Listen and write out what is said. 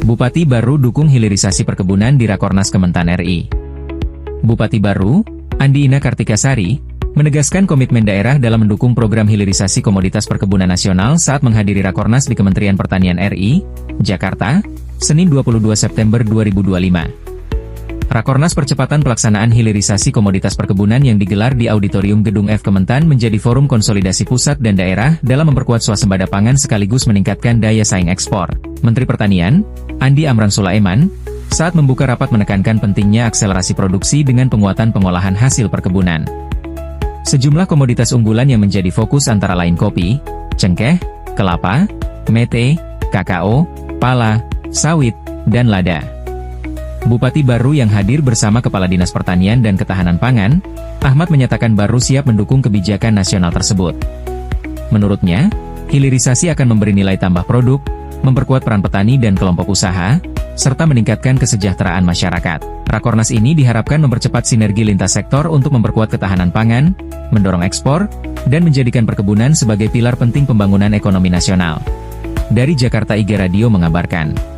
Bupati Baru dukung hilirisasi perkebunan di Rakornas Kementan RI. Bupati Baru, Andi Ina Kartikasari, menegaskan komitmen daerah dalam mendukung program hilirisasi komoditas perkebunan nasional saat menghadiri Rakornas di Kementerian Pertanian RI, Jakarta, Senin 22 September 2025. Rakornas percepatan pelaksanaan hilirisasi komoditas perkebunan yang digelar di Auditorium Gedung F Kementan menjadi forum konsolidasi pusat dan daerah dalam memperkuat swasembada pangan sekaligus meningkatkan daya saing ekspor. Menteri Pertanian, Andi Amran Sulaiman, saat membuka rapat menekankan pentingnya akselerasi produksi dengan penguatan pengolahan hasil perkebunan. Sejumlah komoditas unggulan yang menjadi fokus antara lain kopi, cengkeh, kelapa, mete, kakao, pala, sawit, dan lada. Bupati Baru yang hadir bersama Kepala Dinas Pertanian dan Ketahanan Pangan, Ahmad menyatakan Baru siap mendukung kebijakan nasional tersebut. Menurutnya, hilirisasi akan memberi nilai tambah produk, memperkuat peran petani dan kelompok usaha, serta meningkatkan kesejahteraan masyarakat. Rakornas ini diharapkan mempercepat sinergi lintas sektor untuk memperkuat ketahanan pangan, mendorong ekspor, dan menjadikan perkebunan sebagai pilar penting pembangunan ekonomi nasional. Dari Jakarta IG Radio mengabarkan.